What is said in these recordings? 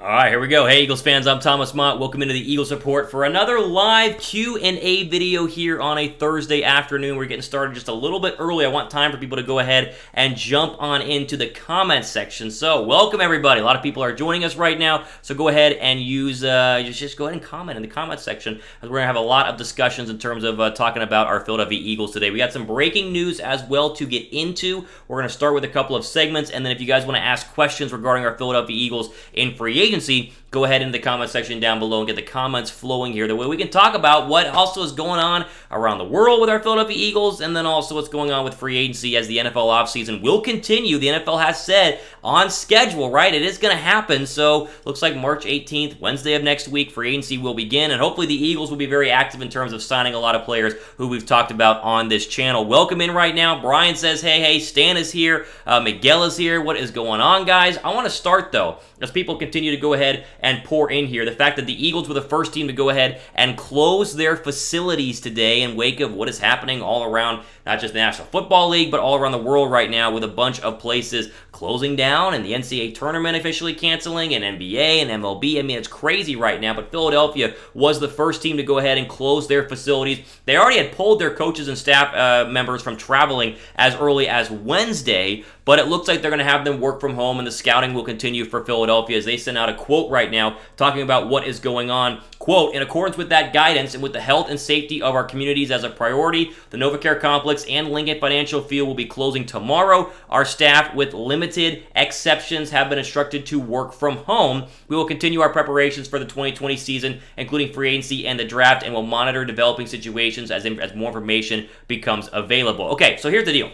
All right, here we go. Hey, Eagles fans, I'm Thomas Mott. Welcome into the Eagles Report for another live Q&A video here on a Thursday afternoon. We're getting started just a little bit early. I want time for people to go ahead and jump on into the comments section. So, welcome everybody. A lot of people are joining us right now, so go ahead and just go ahead and comment in the comments section, as we're going to have a lot of discussions in terms of talking about our Philadelphia Eagles today. We got some breaking news as well to get into. We're going to start with a couple of segments, and then if you guys want to ask questions regarding our Philadelphia Eagles in free agency, go ahead in the comment section down below and get the comments flowing here. The way we can talk about what also is going on around the world with our Philadelphia Eagles, and then also what's going on with free agency as the NFL offseason will continue. The NFL has said on schedule, right? It is going to happen. So looks like March 18th, Wednesday of next week, free agency will begin, and hopefully the Eagles will be very active in terms of signing a lot of players who we've talked about on this channel. Welcome in right now. Brian says, hey, Stan is here. Miguel is here. What is going on, guys? I want to start, though, as people continue to go ahead and pour in here. The fact that the Eagles were the first team to go ahead and close their facilities today in wake of what is happening all around, not just the National Football League, but all around the world right now, with a bunch of places closing down and the NCAA tournament officially canceling and NBA and MLB. I mean, it's crazy right now, but Philadelphia was the first team to go ahead and close their facilities. They already had pulled their coaches and staff members from traveling as early as Wednesday, but it looks like they're going to have them work from home, and the scouting will continue for Philadelphia as they send out a quote right now talking about what is going on. Quote, in accordance with that guidance and with the health and safety of our communities as a priority, the NovaCare Complex and Lincoln Financial Field will be closing tomorrow. Our staff, with limited exceptions, have been instructed to work from home. We will continue our preparations for the 2020 season, including free agency and the draft, and will monitor developing situations as more information becomes available. Okay, so here's the deal.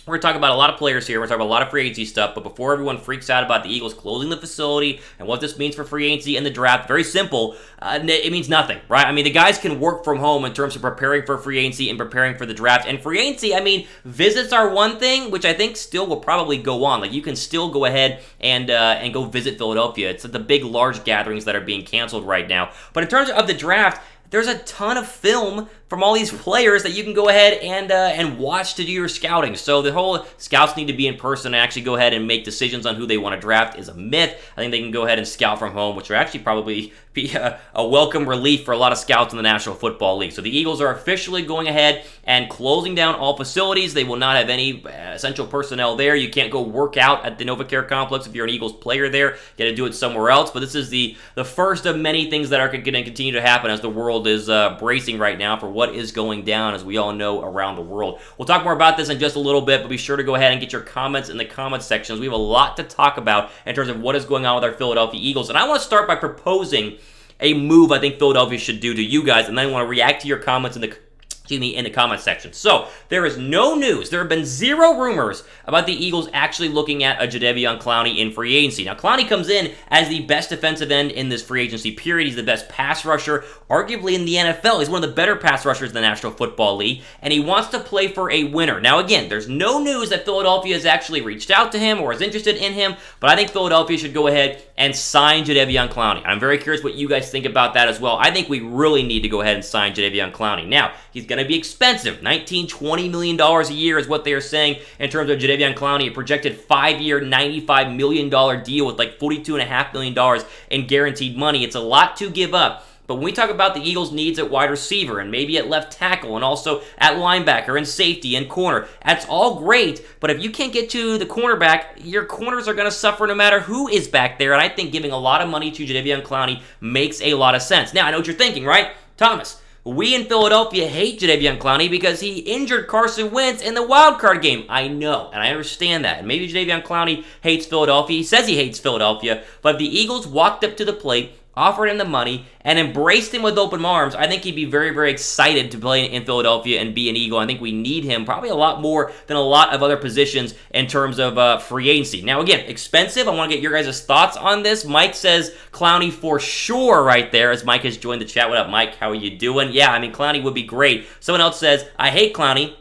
We're going to talk about a lot of players here. We're going to talk about a lot of free agency stuff, but before everyone freaks out about the Eagles closing the facility and what this means for free agency and the draft, very simple, it means nothing, right? I mean, the guys can work from home in terms of preparing for free agency and preparing for the draft. And free agency, I mean, visits are one thing, which I think still will probably go on. Like, you can still go ahead and go visit Philadelphia. It's the big, large gatherings that are being canceled right now. But in terms of the draft, there's a ton of film from all these players that you can go ahead and watch to do your scouting. So the whole scouts need to be in person and actually go ahead and make decisions on who they want to draft is a myth. I think they can go ahead and scout from home, which will actually probably be a welcome relief for a lot of scouts in the National Football League. So the Eagles are officially going ahead and closing down all facilities. They will not have any essential personnel there. You can't go work out at the NovaCare Complex if you're an Eagles player there. You got to do it somewhere else. But this is the first of many things that are going to continue to happen as the world is bracing right now for what is going down, as we all know, around the world. We'll talk more about this in just a little bit, but be sure to go ahead and get your comments in the comments sections. We have a lot to talk about in terms of what is going on with our Philadelphia Eagles, and I want to start by proposing a move I think Philadelphia should do to you guys, and then I want to react to your comments in the comment section. So, there is no news. There have been zero rumors about the Eagles actually looking at a Jadeveon Clowney in free agency. Now, Clowney comes in as the best defensive end in this free agency period. He's the best pass rusher, arguably in the NFL. He's one of the better pass rushers in the National Football League, and he wants to play for a winner. Now, again, there's no news that Philadelphia has actually reached out to him or is interested in him, but I think Philadelphia should go ahead and sign Jadeveon Clowney. I'm very curious what you guys think about that as well. I think we really need to go ahead and sign Jadeveon Clowney. Now, he's going to be expensive. $19-20 million a year is what they are saying in terms of Jadeveon Clowney. A projected 5-year, $95 million deal with like $42.5 million in guaranteed money. It's a lot to give up. But when we talk about the Eagles' needs at wide receiver and maybe at left tackle and also at linebacker and safety and corner, that's all great. But if you can't get to the cornerback, your corners are going to suffer no matter who is back there. And I think giving a lot of money to Jadeveon Clowney makes a lot of sense. Now, I know what you're thinking, right? Thomas, we in Philadelphia hate Jadeveon Clowney because he injured Carson Wentz in the wildcard game. I know, and I understand that. And maybe Jadeveon Clowney hates Philadelphia. He says he hates Philadelphia. But if the Eagles walked up to the plate, offered him the money, and embraced him with open arms, I think he'd be very, very excited to play in Philadelphia and be an Eagle. I think we need him probably a lot more than a lot of other positions in terms of free agency. Now, again, expensive. I want to get your guys' thoughts on this. Mike says Clowney for sure right there, as Mike has joined the chat. What up, Mike? How are you doing? Yeah, I mean, Clowney would be great. Someone else says, I hate Clowney,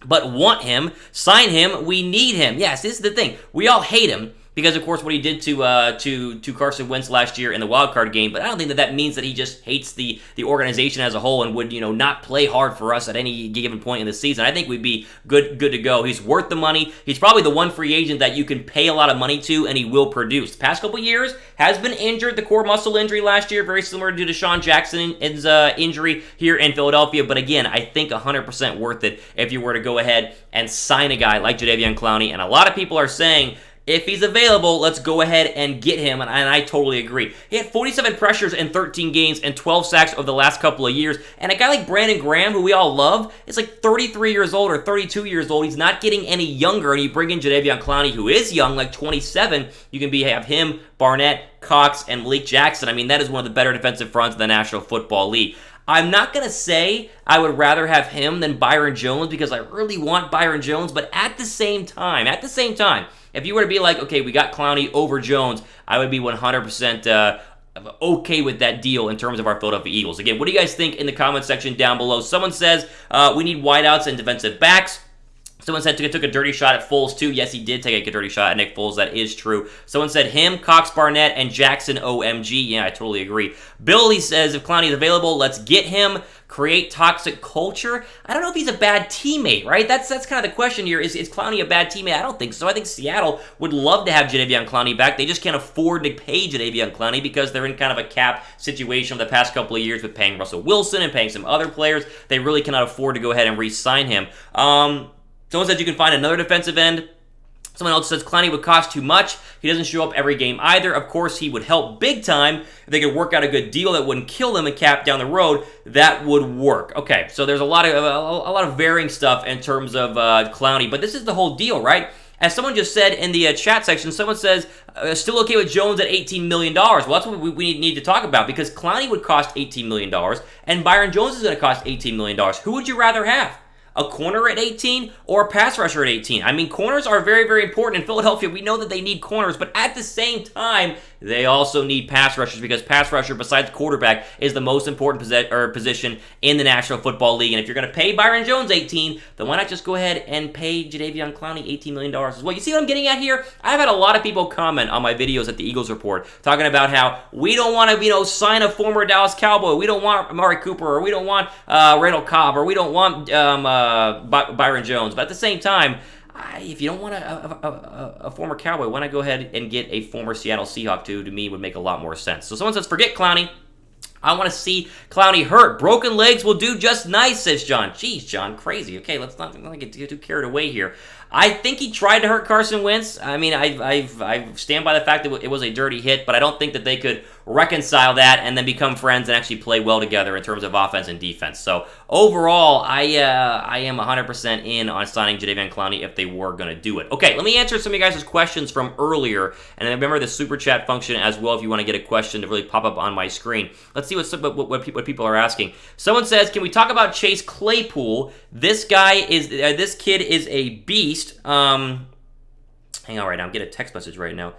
but want him. Sign him. We need him. Yes, this is the thing. We all hate him because of course what he did to Carson Wentz last year in the wildcard game, but I don't think that means that he just hates the organization as a whole and would, not play hard for us at any given point in the season. I think we'd be good to go. He's worth the money. He's probably the one free agent that you can pay a lot of money to, and he will produce. The past couple years has been injured. The core muscle injury last year, very similar to Deshaun Jackson's injury here in Philadelphia. But again, I think 100% worth it if you were to go ahead and sign a guy like Jadeveon Clowney. And a lot of people are saying, if he's available, let's go ahead and get him, and I totally agree. He had 47 pressures in 13 games and 12 sacks over the last couple of years, and a guy like Brandon Graham, who we all love, is like 33 years old or 32 years old. He's not getting any younger, and you bring in Jadeveon Clowney, who is young, like 27. You can have him, Barnett, Cox, and Malik Jackson. I mean, that is one of the better defensive fronts in the National Football League. I'm not going to say I would rather have him than Byron Jones because I really want Byron Jones, but at the same time, if you were to be like, okay, we got Clowney over Jones, I would be 100% okay with that deal in terms of our Philadelphia Eagles. Again, what do you guys think in the comment section down below? Someone says we need wideouts and defensive backs. Someone said took a dirty shot at Foles, too. Yes, he did take a dirty shot at Nick Foles. That is true. Someone said him, Cox, Barnett, and Jackson, OMG. Yeah, I totally agree. Billy says if Clowney is available, let's get him. Create toxic culture. I don't know if he's a bad teammate, right? That's kind of the question here. Is Clowney a bad teammate? I don't think so. I think Seattle would love to have Jadeveon Clowney back. They just can't afford to pay Jadeveon Clowney because they're in kind of a cap situation of the past couple of years with paying Russell Wilson and paying some other players. They really cannot afford to go ahead and re-sign him. Someone says you can find another defensive end. Someone else says Clowney would cost too much. He doesn't show up every game either. Of course, he would help big time. If they could work out a good deal that wouldn't kill them in cap down the road, that would work. Okay, so there's a lot of varying stuff in terms of Clowney, but this is the whole deal, right? As someone just said in the chat section, someone says, still okay with Jones at $18 million. Well, that's what we need to talk about because Clowney would cost $18 million, and Byron Jones is going to cost $18 million. Who would you rather have? A corner at 18 or a pass rusher at 18? I mean, corners are very, very important in Philadelphia. We know that they need corners, but at the same time, they also need pass rushers because pass rusher, besides quarterback, is the most important position in the National Football League. And if you're going to pay Byron Jones 18, then why not just go ahead and pay Jadeveon Clowney $18 million as well? You see what I'm getting at here? I've had a lot of people comment on my videos at the Eagles Report talking about how we don't want to, sign a former Dallas Cowboy. We don't want Amari Cooper, or we don't want Randall Cobb, or we don't want Byron Jones. But at the same time, if you don't want a former Cowboy, why not go ahead and get a former Seattle Seahawk too? To me, would make a lot more sense. So someone says, forget Clowney. I want to see Clowney hurt. Broken legs will do just nice, says John. Jeez, John, crazy. Okay, let's not get too carried away here. I think he tried to hurt Carson Wentz. I mean, I stand by the fact that it was a dirty hit, but I don't think that they could reconcile that and then become friends and actually play well together in terms of offense and defense. So overall, I am 100% in on signing Jadeveon Clowney if they were going to do it. Okay, let me answer some of you guys' questions from earlier, and remember the super chat function as well if you want to get a question to really pop up on my screen. Let's see what people are asking. Someone says, can we talk about Chase Claypool? This kid is a beast. Hang on right now. I'm getting a text message right now.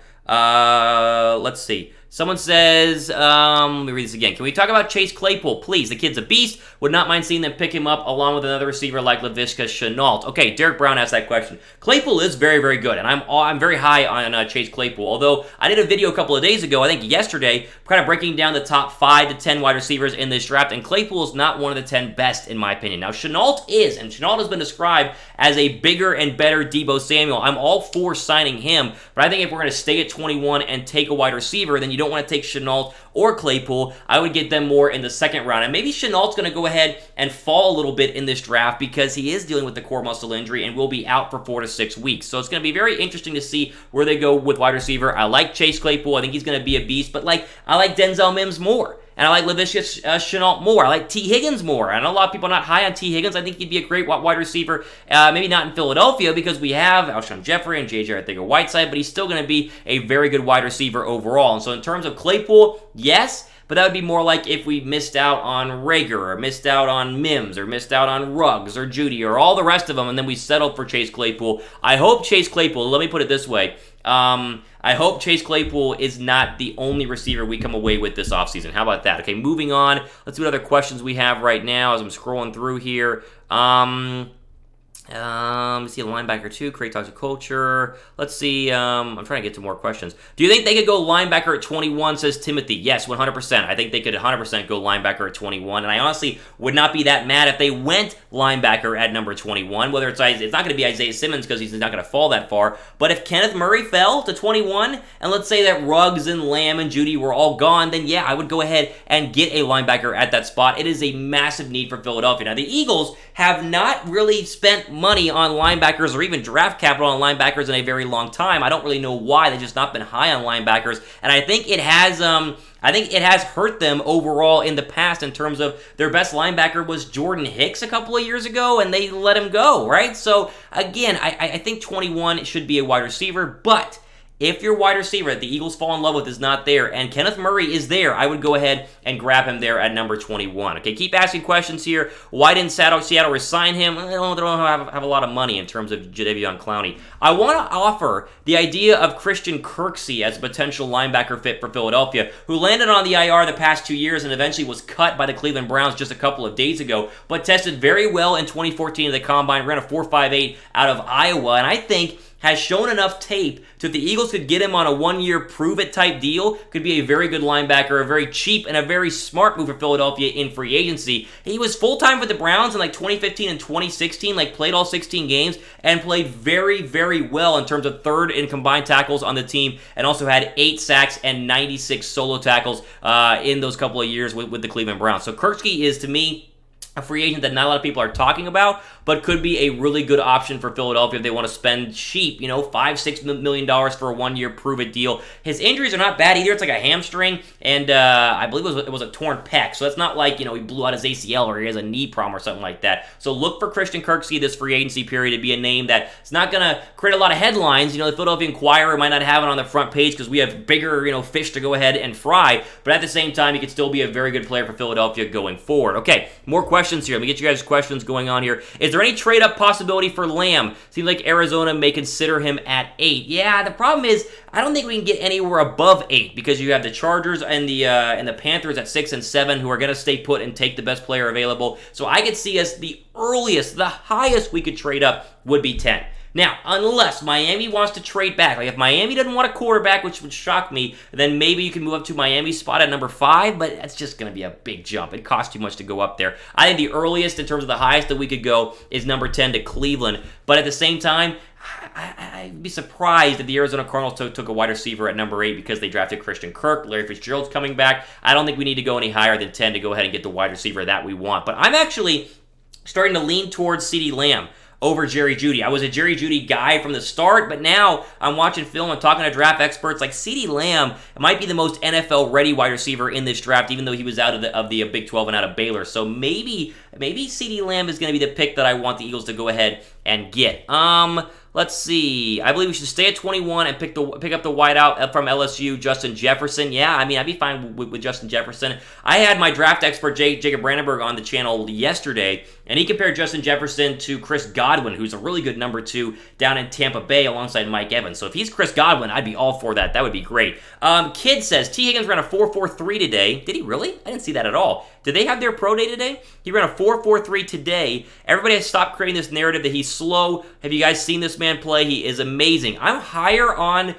Let's see. Someone says, let me read this again. Can we talk about Chase Claypool, please? The kid's a beast. Would not mind seeing them pick him up along with another receiver like Chrstian. Okay, Derek Brown asked that question. Claypool is very, very good, and I'm very high on Chase Claypool. Although I did a video a couple of days ago, I think yesterday, kind of breaking down the top 5 to 10 wide receivers in this draft, and Claypool is not one of the 10 best in my opinion. Now, Chrstian is, and Chrstian has been described as a bigger and better Deebo Samuel. I'm all for signing him, but I think if we're going to stay at 21 and take a wide receiver, then you don't want to take Chrstian or Claypool. I would get them more in the second round. And maybe Chrstian's going to go ahead and fall a little bit in this draft because he is dealing with the core muscle injury and will be out for 4 to 6 weeks. So it's going to be very interesting to see where they go with wide receiver. I like Chase Claypool. I think he's going to be a beast. But I like Denzel Mims more. And I like Chrstian more. I like T. Higgins more. I know a lot of people are not high on T. Higgins. I think he'd be a great wide receiver. Maybe not in Philadelphia because we have Alshon Jeffrey and J.J. Arcega-Whiteside, but he's still going to be a very good wide receiver overall. And so in terms of Claypool, yes, but that would be more like if we missed out on Rager or missed out on Mims or missed out on Ruggs or Judy or all the rest of them, and then we settled for Chase Claypool. I hope Chase Claypool, let me put it this way, I hope Chase Claypool is not the only receiver we come away with this offseason. How about that? Okay, moving on. Let's see what other questions we have right now as I'm scrolling through here. Let's see, a linebacker too, create toxic culture. Let's see, I'm trying to get to more questions. Do you think they could go linebacker at 21, says Timothy? Yes, 100%. I think they could 100% go linebacker at 21, and I honestly would not be that mad if they went linebacker at number 21, whether it's not going to be Isaiah Simmons because he's not going to fall that far, but if Kenneth Murray fell to 21, and let's say that Ruggs and Lamb and Judy were all gone, then yeah, I would go ahead and get a linebacker at that spot. It is a massive need for Philadelphia. Now, the Eagles have not really spent money on linebackers or even draft capital on linebackers in a very long time. I don't really know why. They've just not been high on linebackers, and I think it has hurt them overall in the past in terms of their best linebacker was Jordan Hicks a couple of years ago, and they let him go, right? So, again, I think 21 should be a wide receiver, but if your wide receiver that the Eagles fall in love with is not there, and Kenneth Murray is there, I would go ahead and grab him there at number 21. Okay, keep asking questions here. Why didn't Seattle resign him? They don't have a lot of money in terms of Jadeveon Clowney. I want to offer the idea of Chrstian Kirksey as a potential linebacker fit for Philadelphia, who landed on the IR the past 2 years and eventually was cut by the Cleveland Browns just a couple of days ago, but tested very well in 2014 at the Combine, ran a 4.58 out of Iowa, and I think has shown enough tape to if the Eagles could get him on a one-year prove-it type deal, could be a very good linebacker, a very cheap and a very smart move for Philadelphia in free agency. He was full-time with the Browns in like 2015 and 2016, like played all 16 games, and played very, very well in terms of third in combined tackles on the team, and also had 8 sacks and 96 solo tackles in those couple of years with the Cleveland Browns. So Kirksey is, to me, a free agent that not a lot of people are talking about, but could be a really good option for Philadelphia if they want to spend cheap, $5-6 million for a one-year prove-it deal. His injuries are not bad either. It's like a hamstring, and I believe it was a torn pec, so it's not like, he blew out his ACL or he has a knee problem or something like that. So look for Chrstian Kirksey this free agency period to be a name that's not going to create a lot of headlines. The Philadelphia Inquirer might not have it on the front page because we have bigger, fish to go ahead and fry, but at the same time, he could still be a very good player for Philadelphia going forward. Okay, more questions here. Let me get you guys questions going on here. Is there any trade-up possibility for Lamb? Seems like Arizona may consider him at 8. Yeah, the problem is I don't think we can get anywhere above 8 because you have the Chargers and the Panthers at 6 and 7 who are going to stay put and take the best player available. So I could see us the highest we could trade up would be 10. Now, unless Miami wants to trade back, like if Miami doesn't want a quarterback, which would shock me, then maybe you can move up to Miami's spot at number 5, but that's just going to be a big jump. It costs too much to go up there. I think the earliest in terms of the highest that we could go is number 10 to Cleveland, but at the same time, I'd be surprised if the Arizona Cardinals took a wide receiver at number 8 because they drafted Christian Kirk. Larry Fitzgerald's coming back. I don't think we need to go any higher than 10 to go ahead and get the wide receiver that we want, but I'm actually starting to lean towards CeeDee Lamb over Jerry Jeudy. I was a Jerry Jeudy guy from the start, but now I'm watching film, I'm talking to draft experts, like CeeDee Lamb might be the most NFL-ready wide receiver in this draft, even though he was out of the Big 12 and out of Baylor. So maybe CeeDee Lamb is going to be the pick that I want the Eagles to go ahead and get. Let's see. I believe we should stay at 21 and pick up the wideout from LSU, Justin Jefferson. Yeah, I mean, I'd be fine with Justin Jefferson. I had my draft expert, Jacob Brandenburg, on the channel yesterday, and he compared Justin Jefferson to Chris Godwin, who's a really good number 2 down in Tampa Bay alongside Mike Evans. So if he's Chris Godwin, I'd be all for that. That would be great. Kid says, T. Higgins ran a 4.43 today. Did he really? I didn't see that at all. Did they have their pro day today? He ran a 4.43 today. Everybody has stopped creating this narrative that he's slow. Have you guys seen this man play? He is amazing. I'm higher on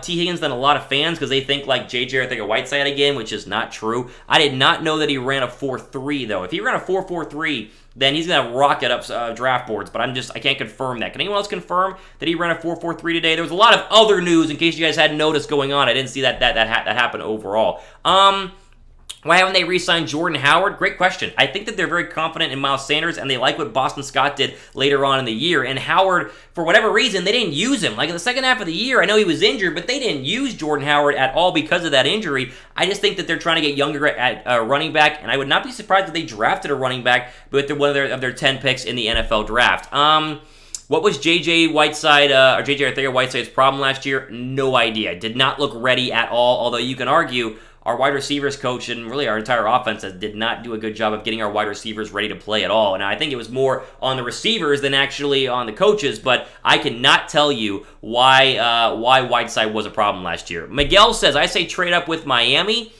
T. Higgins than a lot of fans because they think like J.J. Arcega-Whiteside again, which is not true. I did not know that he ran a 4.3 though. If he ran a 4.43, then he's going to rocket up draft boards, but I can't confirm that. Can anyone else confirm that he ran a 4.43 today? There was a lot of other news in case you guys hadn't noticed going on. I didn't see that happen overall. Why haven't they re-signed Jordan Howard? Great question. I think that they're very confident in Miles Sanders, and they like what Boston Scott did later on in the year. And Howard, for whatever reason, they didn't use him. Like in the second half of the year, I know he was injured, but they didn't use Jordan Howard at all because of that injury. I just think that they're trying to get younger at running back, and I would not be surprised if they drafted a running back with one of their 10 picks in the NFL draft. What was J.J. Arcega-Whiteside's problem last year? No idea. Did not look ready at all, although you can argue our wide receivers coach and really our entire offense did not do a good job of getting our wide receivers ready to play at all. And I think it was more on the receivers than actually on the coaches, but I cannot tell you why Whiteside was a problem last year. Miguel says, I say trade up with Miami.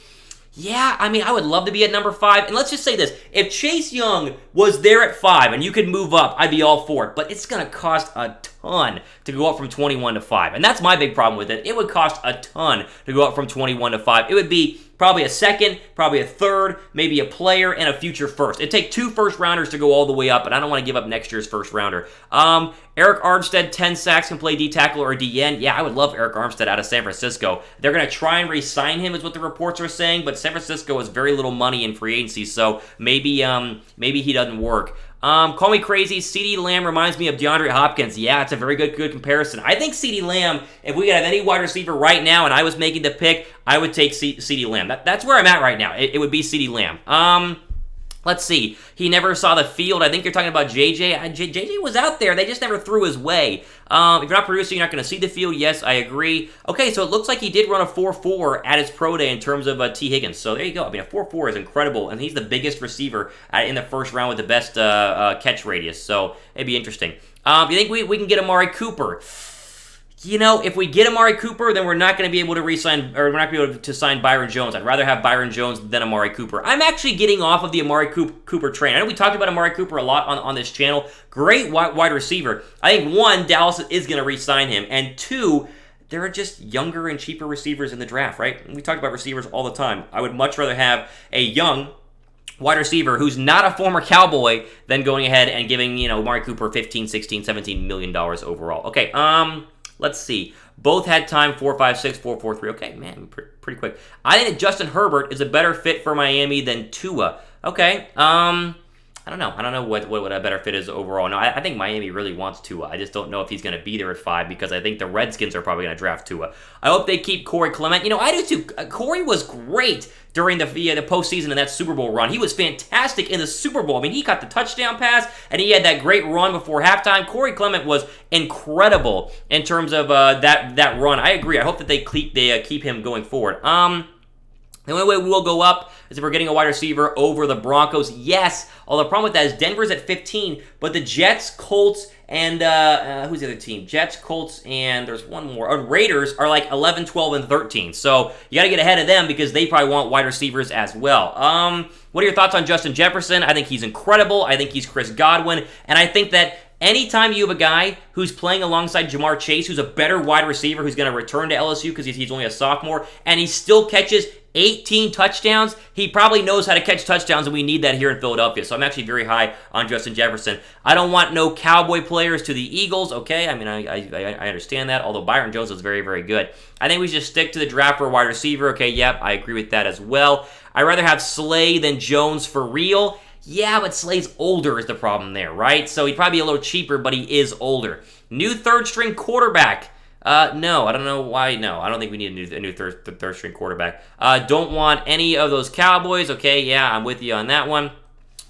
Yeah, I mean, I would love to be at number 5. And let's just say this. If Chase Young was there at 5 and you could move up, I'd be all for it. But it's going to cost a ton to go up from 21 to 5. And that's my big problem with it. It would cost a ton to go up from 21 to 5. It would be probably a second, probably a third, maybe a player, and a future first. It'd take 2 first-rounders to go all the way up, and I don't want to give up next year's first-rounder. Arik Armstead, 10 sacks, can play D-tackle or D-end. Yeah, I would love Arik Armstead out of San Francisco. They're going to try and re-sign him, is what the reports are saying, but San Francisco has very little money in free agency, so maybe he doesn't work. Call me crazy, CeeDee Lamb reminds me of DeAndre Hopkins. Yeah, it's a very good comparison. I think CeeDee Lamb, if we could have any wide receiver right now and I was making the pick, I would take CeeDee Lamb. That's where I'm at right now. It would be CeeDee Lamb. Let's see. He never saw the field. I think you're talking about JJ. JJ was out there. They just never threw his way. If you're not producing, you're not going to see the field. Yes, I agree. Okay, so it looks like he did run a 4.4 at his pro day in terms of T. Higgins. So there you go. I mean, a 4.4 is incredible, and he's the biggest receiver in the first round with the best catch radius. So it'd be interesting. Do you think we can get Amari Cooper? You know, if we get Amari Cooper, then we're not going to be able to re-sign, or we're not going to be able to sign Byron Jones. I'd rather have Byron Jones than Amari Cooper. I'm actually getting off of the Amari Cooper train. I know we talked about Amari Cooper a lot on this channel. Great wide receiver. I think, 1, Dallas is going to re-sign him, and 2, there are just younger and cheaper receivers in the draft, right? We talk about receivers all the time. I would much rather have a young wide receiver who's not a former Cowboy than going ahead and giving, Amari Cooper $15, $16, $17 million overall. Okay, let's see. Both had time, 4.56, 4.43. Okay, man, pretty quick. I think that Justin Herbert is a better fit for Miami than Tua. Okay, I don't know. I don't know what a better fit is overall. No, I think Miami really wants Tua. I just don't know if he's going to be there at 5 because I think the Redskins are probably going to draft Tua. I hope they keep Corey Clement. I do too. Corey was great during the postseason in that Super Bowl run. He was fantastic in the Super Bowl. I mean, he got the touchdown pass, and he had that great run before halftime. Corey Clement was incredible in terms of that run. I agree. I hope that they keep him going forward. The only way we will go up is if we're getting a wide receiver over the Broncos. Yes, although the problem with that is Denver's at 15, but the Jets, Colts, and who's the other team? Jets, Colts, and there's one more. Raiders are like 11, 12, and 13. So you got to get ahead of them because they probably want wide receivers as well. What are your thoughts on Justin Jefferson? I think he's incredible. I think he's Chris Godwin. And I think that anytime you have a guy who's playing alongside Jamar Chase, who's a better wide receiver, who's going to return to LSU because he's only a sophomore, and he still catches 18 touchdowns, he probably knows how to catch touchdowns, and we need that here in Philadelphia. So I'm actually very high on Justin Jefferson. I don't want no Cowboy players to the Eagles, okay? I mean, I understand that, although Byron Jones is very, very good. I think we should stick to the draft for a wide receiver. Okay, yep, I agree with that as well. I'd rather have Slay than Jones for real. Yeah, but Slay's older is the problem there, right? So he'd probably be a little cheaper, but he is older. New third-string quarterback. No, I don't know why. No, I don't think we need a new third-string quarterback. Don't want any of those Cowboys. Okay, yeah, I'm with you on that one.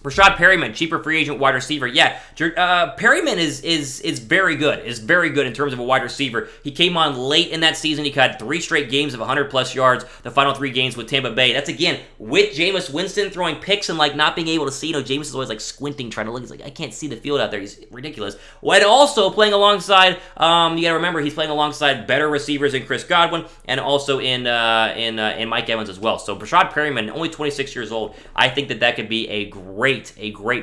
Rashad Perryman, cheaper free agent wide receiver. Yeah, Perryman is very good. Is very good in terms of a wide receiver. He came on late in that season. He had 3 straight games of 100-plus yards. The final 3 games with Tampa Bay. That's, again, with Jameis Winston throwing picks and, not being able to see. Jameis is always, squinting, trying to look. He's like, I can't see the field out there. He's ridiculous. When also playing alongside, you got to remember, he's playing alongside better receivers in Chris Godwin and also in Mike Evans as well. So, Rashad Perryman, only 26 years old. I think that could be a great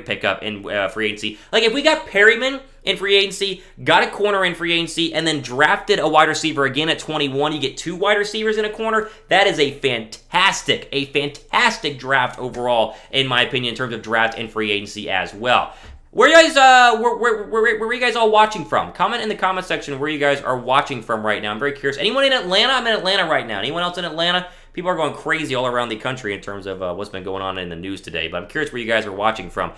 pickup in free agency. If we got Perryman in free agency, got a corner in free agency, and then drafted a wide receiver again at 21, you get 2 wide receivers in a corner. That is a fantastic draft overall, in my opinion, in terms of draft and free agency as well. Where you guys, where are you guys all watching from? Comment in the comment section where you guys are watching from right now. I'm very curious. Anyone in Atlanta? I'm in Atlanta right now. Anyone else in Atlanta? People are going crazy all around the country in terms of what's been going on in the news today. But I'm curious where you guys are watching from.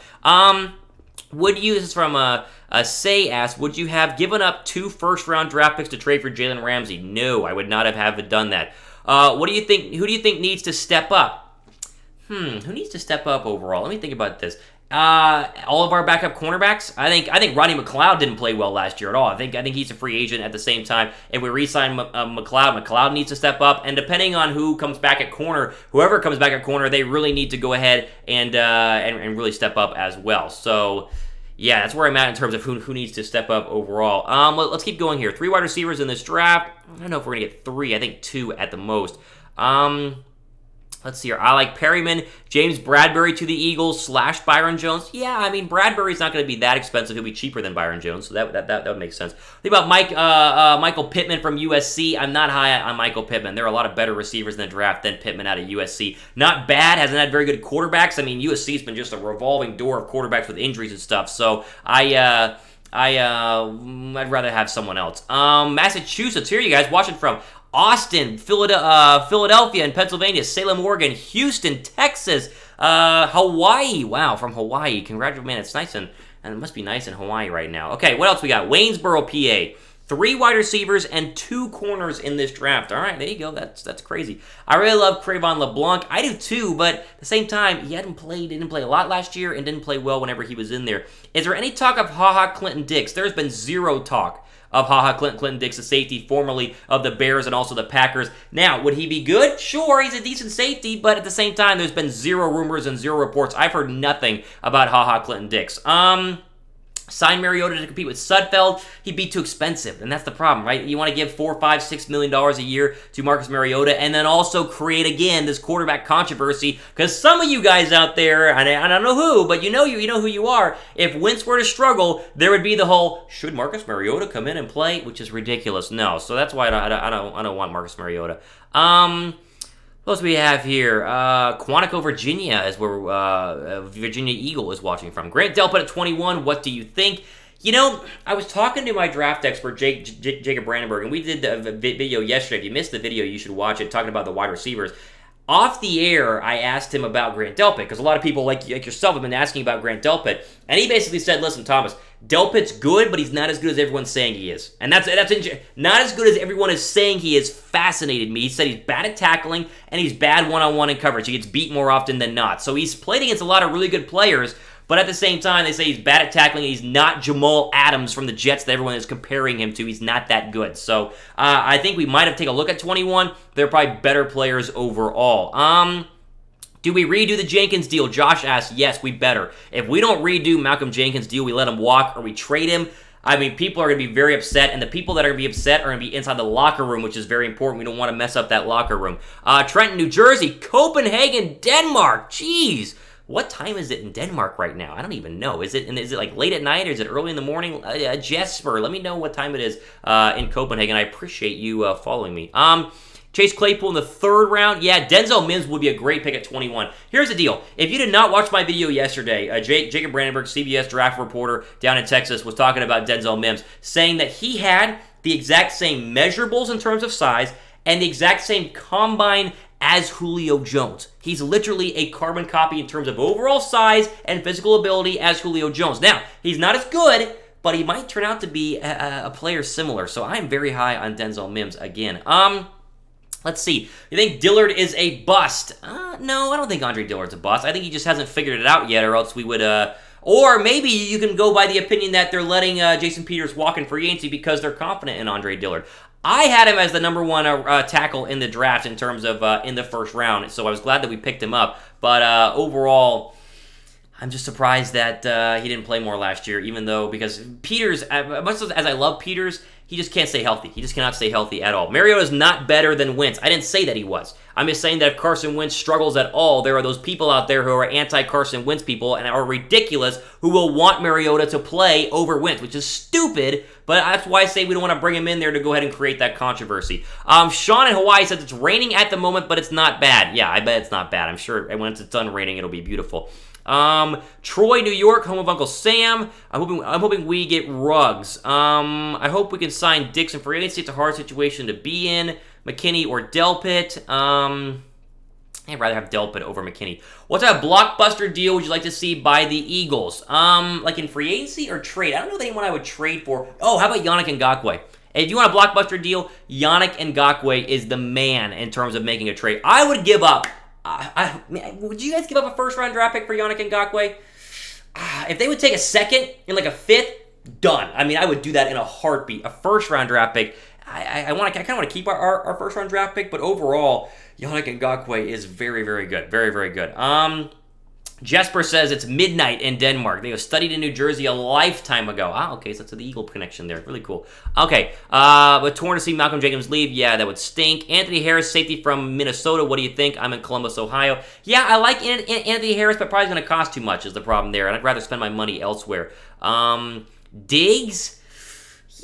Would you, this is from Say asked, would you have given up 2 first-round draft picks to trade for Jalen Ramsey? No, I would not have done that. What do you think? Who do you think needs to step up? Who needs to step up overall? Let me think about this. All of our backup cornerbacks. I think Rodney McLeod didn't play well last year at all. I think he's a free agent at the same time. If we re-sign McLeod needs to step up. And depending on who comes back at corner, whoever comes back at corner, they really need to go ahead and really step up as well. So yeah, that's where I'm at in terms of who needs to step up overall. Let's keep going here. 3 wide receivers in this draft. I don't know if we're gonna get 3. I think 2 at the most. Let's see here. I like Perryman, James Bradbury to the Eagles / Byron Jones. Yeah, I mean, Bradbury's not going to be that expensive. He'll be cheaper than Byron Jones, so that would make sense. Think about Michael Pittman from USC. I'm not high on Michael Pittman. There are a lot of better receivers in the draft than Pittman out of USC. Not bad. Hasn't had very good quarterbacks. I mean, USC's been just a revolving door of quarterbacks with injuries and stuff, so I'd rather have someone else. Massachusetts, here you guys watching from. Austin, Philadelphia and Pennsylvania, Salem, Oregon, Houston, Texas, Hawaii. Wow, from Hawaii. Congratulations, man. It's nice and it must be nice in Hawaii right now. Okay, what else we got? Waynesboro, PA. 3 wide receivers and 2 corners in this draft. All right, there you go. That's crazy. I really love Cravon LeBlanc. I do too, but at the same time, he didn't play a lot last year and didn't play well whenever he was in there. Is there any talk of Clinton Dix? There's been zero talk of Clinton Dix, the safety formerly of the Bears and also the Packers. Now, would he be good? Sure, he's a decent safety, but at the same time, there's been 0 rumors and 0 reports. I've heard nothing about Clinton Dix. Sign Mariota to compete with Sudfeld, he'd be too expensive, and that's the problem, right? You want to give $4, $5, $6 million a year to Marcus Mariota, and then also create again this quarterback controversy, because some of you guys out there, and I don't know who, but you know who you are. If Wentz were to struggle, there would be the whole "should Marcus Mariota come in and play?" which is ridiculous. No, so that's why I don't want Marcus Mariota. What else do we have here? Quantico, Virginia is where Virginia Eagle is watching from. Grant Delpit at 21. What do you think? You know, I was talking to my draft expert, Jacob Brandenburg, and we did the video yesterday. If you missed the video, you should watch it, talking about the wide receivers. Off the air, I asked him about Grant Delpit, because a lot of people like yourself have been asking about Grant Delpit, and he basically said, listen, Thomas, Delpit's good, but he's not as good as everyone's saying he is. And that's not as good as everyone is saying he is. Fascinated me. He said he's bad at tackling, and he's bad one-on-one in coverage. He gets beat more often than not. So he's played against a lot of really good players, but at the same time, they say he's bad at tackling. He's not Jamal Adams from the Jets that everyone is comparing him to. He's not that good. So I think we might have taken a look at 21. They're probably better players overall. Do we redo the Jenkins deal? Josh asked, yes, we better. If we don't redo Malcolm Jenkins' deal, we let him walk or we trade him, I mean, people are going to be very upset, and the people that are going to be upset are going to be inside the locker room, which is very important. We don't want to mess up that locker room. Trenton, New Jersey, Copenhagen, Denmark. Jeez. What time is it in Denmark right now? I don't even know. Is it like late at night or is it early in the morning? Jesper, let me know what time it is in Copenhagen. I appreciate you following me. Chase Claypool in the 3rd round. Yeah, Denzel Mims would be a great pick at 21. Here's the deal. If you did not watch my video yesterday, Jacob Brandenburg, CBS draft reporter down in Texas, was talking about Denzel Mims, saying that he had the exact same measurables in terms of size and the exact same combine as Julio Jones. He's literally a carbon copy in terms of overall size and physical ability as Julio Jones. Now, he's not as good, but he might turn out to be a player similar. So I'm very high on Denzel Mims again. Let's see. You think Dillard is a bust? No, I don't think Andre Dillard's a bust. I think he just hasn't figured it out yet, or else we would... Or maybe you can go by the opinion that they're letting Jason Peters walk in free agency because they're confident in Andre Dillard. I had him as the number 1 tackle in the draft in terms of in the 1st round, so I was glad that we picked him up. But overall, I'm just surprised that he didn't play more last year, even though, because Peters, as much as I love Peters, he just can't stay healthy. He just cannot stay healthy at all. Mariota's not better than Wentz. I didn't say that he was. I'm just saying that if Carson Wentz struggles at all, there are those people out there who are anti-Carson Wentz people and are ridiculous who will want Mariota to play over Wentz, which is stupid, but that's why I say we don't want to bring him in there to go ahead and create that controversy. Sean in Hawaii says it's raining at the moment, but it's not bad. Yeah, I bet it's not bad. I'm sure when it's done raining, it'll be beautiful. Troy, New York, home of Uncle Sam. I'm hoping we get Ruggs. I hope we can sign Dixon for agency. It's a hard situation to be in. McKinney or Delpit. I'd rather have Delpit over McKinney. What type of blockbuster deal would you like to see by the Eagles? Like in free agency or trade? I don't know anyone I would trade for. Oh, how about Yannick Ngakoue? If you want a blockbuster deal, Yannick Ngakoue is the man in terms of making a trade. I would give up. Would you guys give up a 1st-round draft pick for Yannick Ngakoue? If they would take a 2nd and like a 5th, done. I mean, I would do that in a heartbeat. A 1st-round draft pick. I kind of want to keep our 1st-round draft pick, but overall, Yannick Ngakoue is very, very good. Very, very good. Jesper says it's midnight in Denmark. They studied in New Jersey a lifetime ago. Ah, okay, so that's the Eagle connection there. Really cool. Okay, but torn to see Malcolm Jenkins leave. Yeah, that would stink. Anthony Harris, safety from Minnesota. What do you think? I'm in Columbus, Ohio. Yeah, I like Anthony Harris, but probably going to cost too much is the problem there, and I'd rather spend my money elsewhere. Diggs?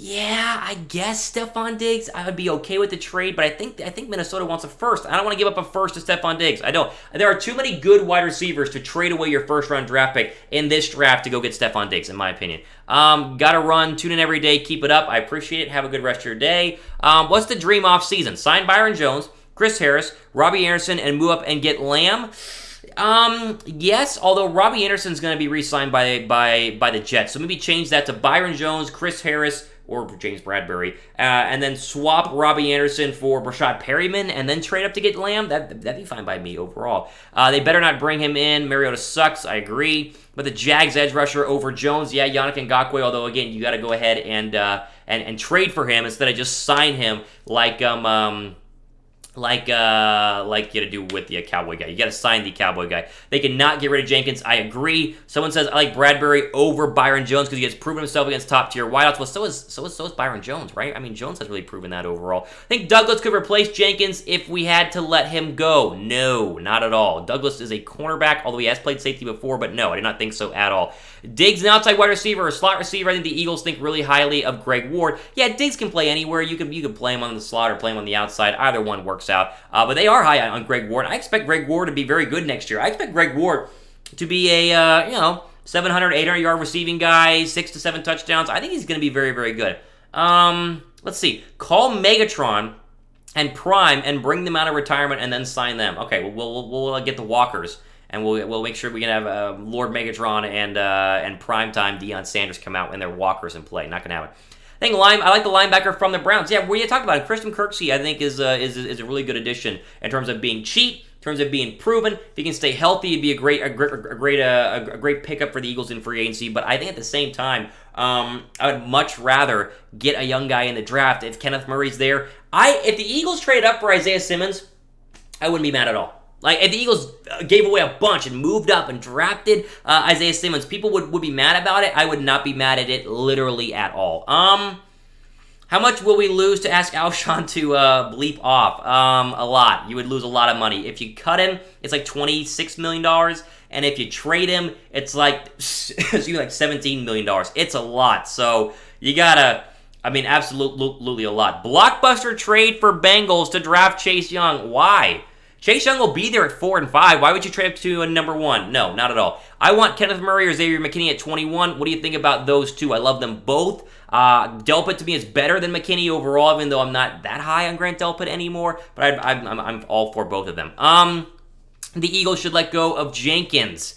Yeah, I guess Stephon Diggs. I would be okay with the trade, but I think Minnesota wants a first. I don't want to give up a first to Stephon Diggs. I don't. There are too many good wide receivers to trade away your first-round draft pick in this draft to go get Stephon Diggs, in my opinion. Gotta run. Tune in every day. Keep it up. I appreciate it. Have a good rest of your day. What's the dream off season? Sign Byron Jones, Chris Harris, Robbie Anderson, and move up and get Lamb. Yes, although Robbie Anderson's going to be re-signed by the Jets, so maybe change that to Byron Jones, Chris Harris, or James Bradbury, and then swap Robbie Anderson for Brashad Perryman, and then trade up to get Lamb. That'd be fine by me overall. They better not bring him in. Mariota sucks, I agree. But the Jags edge rusher over Jones, yeah, Yannick Ngakoue, although, again, you got to go ahead and trade for him instead of just sign him like you got to do with the Cowboy guy. You got to sign the Cowboy guy. They cannot get rid of Jenkins. I agree. Someone says I like Bradbury over Byron Jones because he has proven himself against top tier wideouts. Well, so is Byron Jones, right? I mean, Jones has really proven that overall. I think Douglas could replace Jenkins if we had to let him go. No, not at all. Douglas is a cornerback, although he has played safety before, but no, I do not think so at all. Diggs, an outside wide receiver or slot receiver. I think the Eagles think really highly of Greg Ward. Yeah, Diggs can play anywhere. You can play him on the slot or play him on the outside. Either one works out. But they are high on Greg Ward. I expect Greg Ward to be very good next year. I expect Greg Ward to be a 700, 800-yard receiving guy, 6 to 7 touchdowns. I think he's going to be very, very good. Let's see. Call Megatron and Prime and bring them out of retirement and then sign them. Okay, we'll get the Walkers. And we'll make sure we can have Lord Megatron and Primetime Deion Sanders come out when they're walkers and play. Not going to happen. I like the linebacker from the Browns. Yeah, we talked about it. Christian Kirksey, I think, is a really good addition in terms of being cheap, in terms of being proven. If he can stay healthy, it'd be a great pickup for the Eagles in free agency. But I think at the same time, I would much rather get a young guy in the draft if Kenneth Murray's there. If the Eagles trade up for Isaiah Simmons, I wouldn't be mad at all. Like, if the Eagles gave away a bunch and moved up and drafted Isaiah Simmons, people would be mad about it. I would not be mad at it literally at all. How much will we lose to ask Alshon to bleep off? A lot. You would lose a lot of money. If you cut him, it's like $26 million. And if you trade him, it's like $17 million. It's a lot. So you gotta... absolutely a lot. Blockbuster trade for Bengals to draft Chase Young. Why? Chase Young will be there at 4 and 5. Why would you trade up to a number 1? No, not at all. I want Kenneth Murray or Xavier McKinney at 21. What do you think about those two? I love them both. Delpit to me is better than McKinney overall, even though I'm not that high on Grant Delpit anymore. But I'm all for both of them. The Eagles should let go of Jenkins.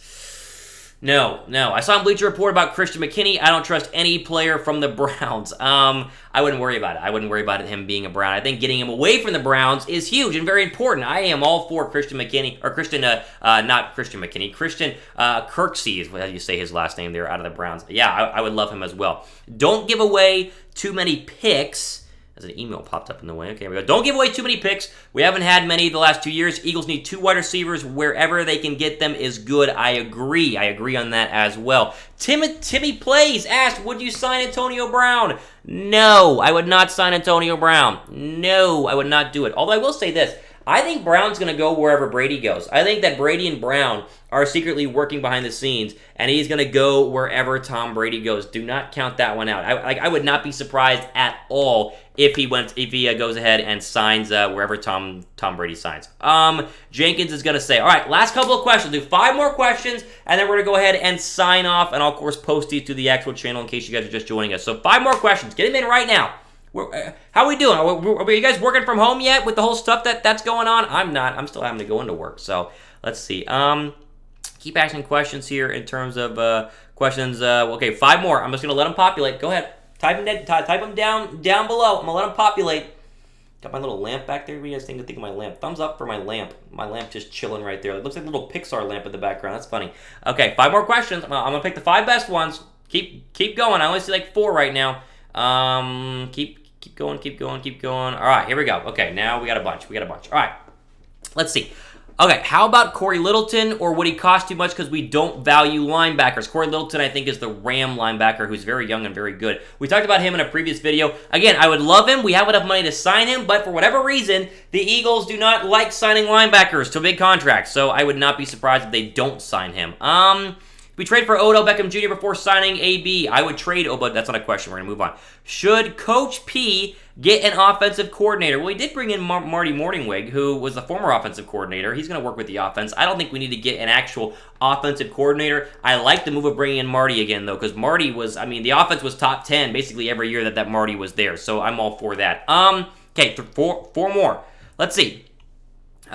No. I saw on Bleacher Report about Christian McKinney. I don't trust any player from the Browns. I wouldn't worry about it. I wouldn't worry about him being a Brown. I think getting him away from the Browns is huge and very important. I am all for Christian McKinney, or not Christian McKinney, Christian Kirksey is how you say his last name there out of the Browns. Yeah, I would love him as well. Don't give away too many picks. As an email popped up in the way. Okay, here we go. Don't give away too many picks. We haven't had many the last 2 years. Eagles need 2 wide receivers. Wherever they can get them is good. I agree. I agree on that as well. Timmy Plays asked, would you sign Antonio Brown? No, I would not sign Antonio Brown. No, I would not do it. Although I will say this. I think Brown's going to go wherever Brady goes. I think that Brady and Brown are secretly working behind the scenes, and he's going to go wherever Tom Brady goes. Do not count that one out. I would not be surprised at all if he goes ahead and signs wherever Tom Brady signs. Jenkins is going to say, all right, last couple of questions. We'll do 5 more questions, and then we're going to go ahead and sign off, and I'll, of course, post these to the actual channel in case you guys are just joining us. So 5 more questions. Get them in right now. How are we doing? Are you guys working from home yet with the whole stuff that's going on? I'm not. I'm still having to go into work. So let's see. Keep asking questions here in terms of questions. Okay, 5 more. I'm just going to let them populate. Go ahead. Type them down below. I'm going to let them populate. Got my little lamp back there. What do you guys think of my lamp? Thumbs up for my lamp. My lamp just chilling right there. It looks like a little Pixar lamp in the background. That's funny. Okay, 5 more questions. I'm going to pick the 5 best ones. Keep going. I only see like 4 right now. Keep going. All right, here we go. Okay, now we got a bunch. All right, let's see. Okay, how about Cory Littleton, or would he cost too much because we don't value linebackers? Cory Littleton, I think, is the Ram linebacker who's very young and very good. We talked about him in a previous video. Again, I would love him. We have enough money to sign him, but for whatever reason, the Eagles do not like signing linebackers to big contracts, so I would not be surprised if they don't sign him. We trade for Odell Beckham Jr. before signing AB. I would trade but that's not a question. We're going to move on. Should Coach P get an offensive coordinator? Well, he did bring in Marty Morningwig, who was the former offensive coordinator. He's going to work with the offense. I don't think we need to get an actual offensive coordinator. I like the move of bringing in Marty again, though, because Marty was, the offense was top 10 basically every year that Marty was there, so I'm all for that. Okay, four more. Let's see.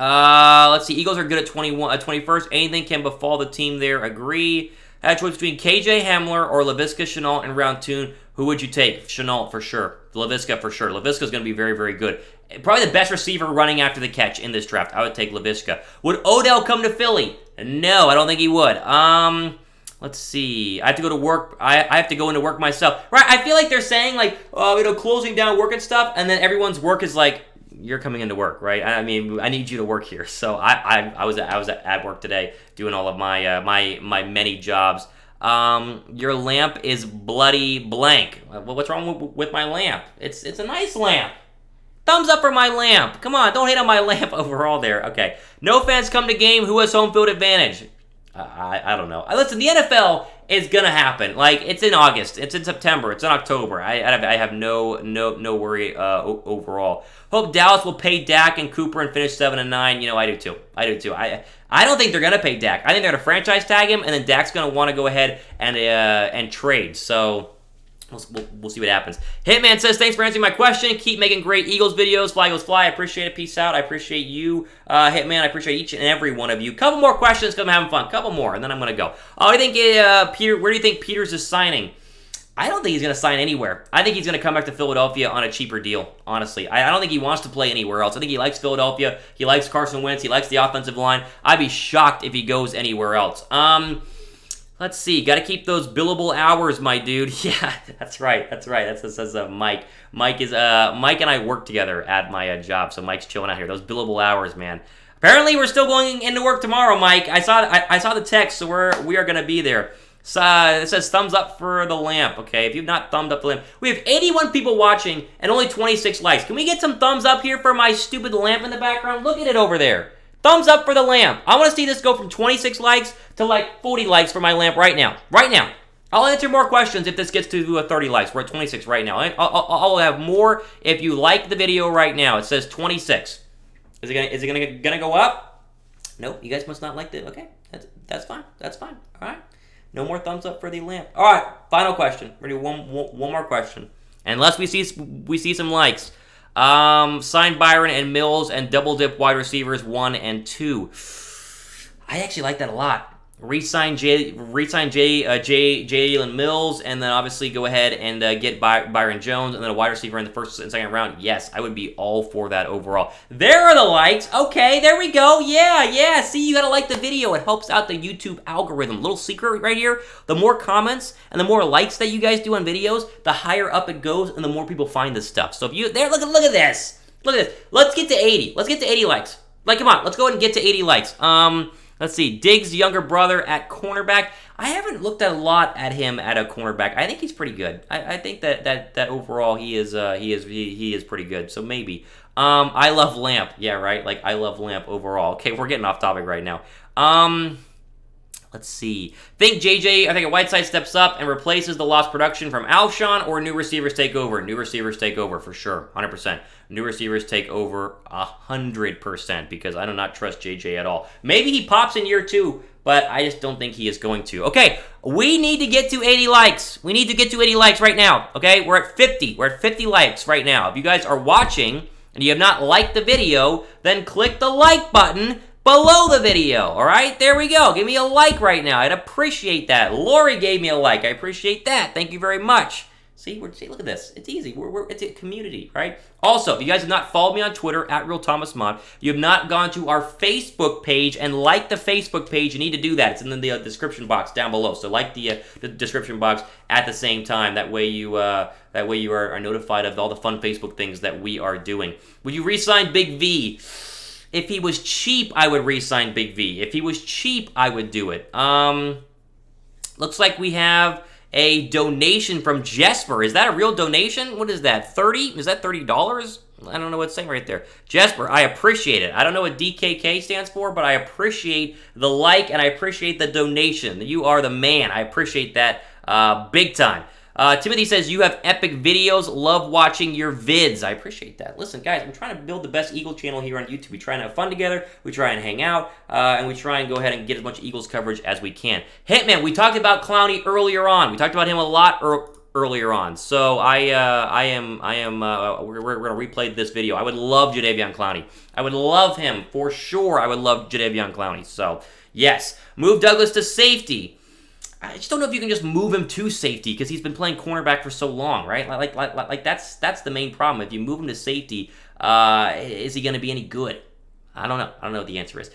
Eagles are good at 21st. Anything can befall the team there. Agree. Had a choice between KJ Hamler or Laviska Shenault in round 2. Who would you take? Shenault for sure. Laviska for sure. Laviska's going to be very, very good. Probably the best receiver running after the catch in this draft. I would take Laviska. Would Odell come to Philly? No, I don't think he would. Let's see. I have to go to work. I have to go into work myself. Right? I feel like they're saying closing down work and stuff, and then everyone's work is like, you're coming into work, right? I need you to work here. So I was at work today doing all of my my many jobs. Your lamp is bloody blank. What's wrong with my lamp? It's a nice lamp. Thumbs up for my lamp. Come on, don't hate on my lamp overall there. Okay. No fans come to game. Who has home field advantage? I don't know. Listen, the NFL is gonna happen. Like, it's in August, it's in September, it's in October. I have no worry overall. Hope Dallas will pay Dak and Cooper and finish 7-9. I do too. I don't think they're gonna pay Dak. I think they're gonna franchise tag him, and then Dak's gonna want to go ahead and trade. So we'll see what happens. Hitman says, thanks for answering my question. Keep making great Eagles videos. Fly, Eagles, fly. I appreciate it. Peace out. I appreciate you, Hitman. I appreciate each and every one of you. Couple more questions because I'm having fun. Couple more, and then I'm going to go. I think, Peter, where do you think Peters is signing? I don't think he's going to sign anywhere. I think he's going to come back to Philadelphia on a cheaper deal, honestly. I don't think he wants to play anywhere else. I think he likes Philadelphia. He likes Carson Wentz. He likes the offensive line. I'd be shocked if he goes anywhere else. Let's see. Got to keep those billable hours, my dude. Yeah, that's right. That says Mike. Mike and I work together at my job, so Mike's chilling out here. Those billable hours, man. Apparently, we're still going into work tomorrow, Mike. I saw the text, so we are going to be there. It says thumbs up for the lamp. Okay, if you've not thumbed up the lamp, we have 81 people watching and only 26 likes. Can we get some thumbs up here for my stupid lamp in the background? Look at it over there. Thumbs up for the lamp. I want to see this go from 26 likes to like 40 likes for my lamp right now. Right now. I'll answer more questions if this gets to 30 likes. We're at 26 right now. I'll have more if you like the video right now. It says 26. Is it gonna go up? Nope. You guys must not like it. Okay. That's fine. That's fine. All right. No more thumbs up for the lamp. All right. Final question. We're gonna do one more question. Unless we see some likes. Sign Byron and Mills and double dip wide receivers 1 and 2. I actually like that a lot. Resign Jalen Mills, and then obviously go ahead and get Byron Jones, and then a wide receiver in the first and second round. Yes, I would be all for that overall. There are the likes. Okay, there we go. Yeah. See, you gotta like the video. It helps out the YouTube algorithm. Little secret right here. The more comments and the more likes that you guys do on videos, the higher up it goes, and the more people find this stuff. So if you there, look at this. Look at this. Let's get to 80. Let's get to 80 likes. Like, come on. Let's go ahead and get to 80 likes. Let's see, Diggs' younger brother at cornerback. I haven't looked at a lot at him at a cornerback. I think he's pretty good. I think that overall he is pretty good. So maybe. I love Lamp. Yeah, right. Like, I love Lamp overall. Okay, we're getting off topic right now. Let's see. I think Whiteside steps up and replaces the lost production from Alshon, or new receivers take over. New receivers take over for sure, 100%. New receivers take over 100% because I do not trust JJ at all. Maybe he pops in year 2, but I just don't think he is going to. Okay, we need to get to 80 likes. We need to get to 80 likes right now, okay? We're at 50. We're at 50 likes right now. If you guys are watching and you have not liked the video, then click the like button below the video, all right? There we go. Give me a like right now. I'd appreciate that. Lori gave me a like. I appreciate that. Thank you very much. See, look at this. It's easy. It's a community, right? Also, if you guys have not followed me on Twitter, at Real Thomas Mott, you have not gone to our Facebook page and liked the Facebook page, you need to do that. It's in the description box down below. So like the description box at the same time. That way you are notified of all the fun Facebook things that we are doing. Would you re-sign Big V? If he was cheap, I would re-sign Big V. If he was cheap, I would do it. Looks like we have a donation from Jesper. Is that a real donation? What is that, 30? Is that $30? I don't know what it's saying right there. Jesper, I appreciate it. I don't know what DKK stands for, but I appreciate the like and I appreciate the donation. You are the man. I appreciate that big time. Timothy says, you have epic videos. Love watching your vids. I appreciate that. Listen, guys, I'm trying to build the best Eagle channel here on YouTube. We try and have fun together. We try and hang out. And we try and go ahead and get as much Eagles coverage as we can. Hitman, we talked about Clowney earlier on. We talked about him a lot earlier on. So we're going to replay this video. I would love Jadeveon Clowney. I would love him for sure. I would love Jadeveon Clowney. So, yes. Move Douglas to safety. I just don't know if you can just move him to safety because he's been playing cornerback for so long, right? Like that's the main problem. If you move him to safety, is he going to be any good? I don't know. I don't know what the answer is.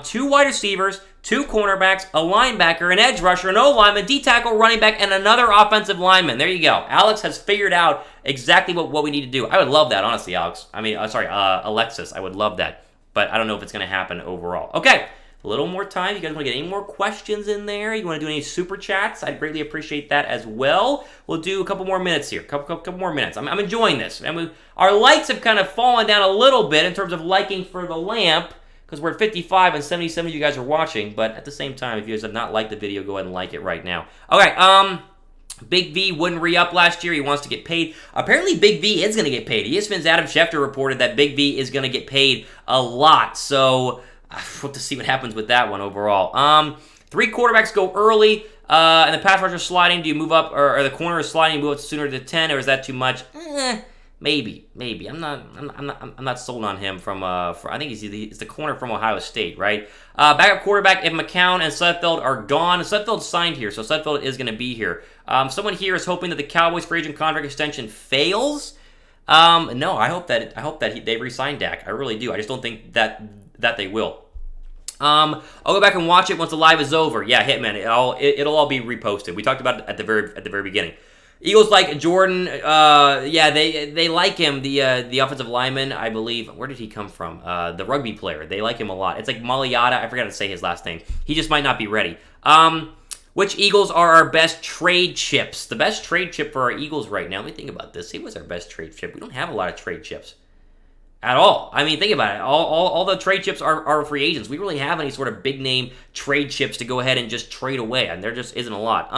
2 wide receivers, 2 cornerbacks, a linebacker, an edge rusher, an O-lineman, D-tackle, running back, and another offensive lineman. There you go. Alex has figured out exactly what we need to do. I would love that, honestly, Alex. I mean, Alexis. I would love that. But I don't know if it's going to happen overall. Okay. A little more time. You guys want to get any more questions in there? You want to do any super chats? I'd greatly appreciate that as well. We'll do a couple more minutes here. Couple more minutes. I'm enjoying this. And our likes have kind of fallen down a little bit in terms of liking for the lamp because we're at 55 and 77 of you guys are watching. But at the same time, if you guys have not liked the video, go ahead and like it right now. Okay, Big V wouldn't re-up last year. He wants to get paid. Apparently, Big V is going to get paid. ESPN's Adam Schefter reported that Big V is going to get paid a lot. So we'll have to see what happens with that one overall. 3 quarterbacks go early, and the pass rusher sliding. Do you move up, or the corner is sliding? You move it sooner to 10, or is that too much? Maybe. I'm not sold on him from. I think he's the corner from Ohio State, right? Backup quarterback. If McCown and Sudfeld are gone, Sudfeld's signed here, so Sudfeld is going to be here. Someone here is hoping that the Cowboys free agent contract extension fails. No, I hope that they re-sign Dak. I really do. I just don't think that they will. I'll go back and watch it once the live is over. Yeah, Hitman. It'll all be reposted. We talked about it at the very beginning. Eagles like Jordan. Yeah, they like him. The offensive lineman, I believe. Where did he come from? The rugby player. They like him a lot. It's like Maliata. I forgot to say his last name. He just might not be ready. Which Eagles are our best trade chips? The best trade chip for our Eagles right now. Let me think about this. See, what's our best trade chip? We don't have a lot of trade chips at all. I mean, think about it. All the trade chips are free agents. We really have any sort of big name trade chips to go ahead and just trade away, and there just isn't a lot.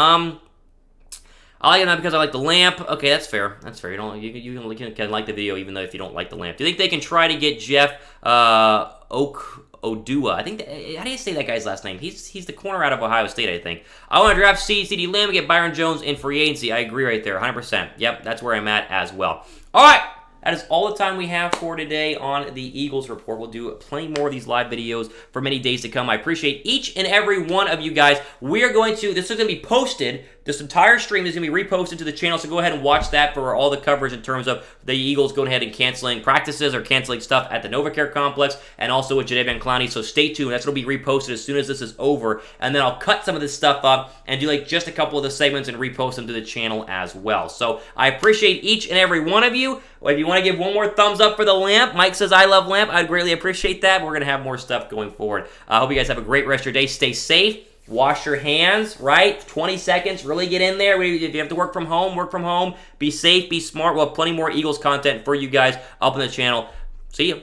I like it not because I like the lamp. Okay, that's fair. That's fair. You can like the video even though if you don't like the lamp. Do you think they can try to get Jeff Odua? I think how do you say that guy's last name? He's the corner out of Ohio State, I think. I want to draft CD Lamb and get Byron Jones in free agency. I agree right there, 100%. Yep, that's where I'm at as well. All right. That is all the time we have for today on the Eagles Report. We'll do plenty more of these live videos for many days to come. I appreciate each and every one of you guys. This is going to be posted. This entire stream is going to be reposted to the channel, so go ahead and watch that for all the coverage in terms of the Eagles going ahead and canceling practices or canceling stuff at the NovaCare Complex and also with Jadeveon Clowney. So stay tuned. That's going to be reposted as soon as this is over, and then I'll cut some of this stuff up and do like just a couple of the segments and repost them to the channel as well. So I appreciate each and every one of you. If you want to give one more thumbs up for the lamp, Mike says, I love lamp. I'd greatly appreciate that. We're going to have more stuff going forward. I hope you guys have a great rest of your day. Stay safe. Wash your hands, right? 20 seconds. Really get in there. If you have to work from home, work from home. Be safe. Be smart. We'll have plenty more Eagles content for you guys up on the channel. See you.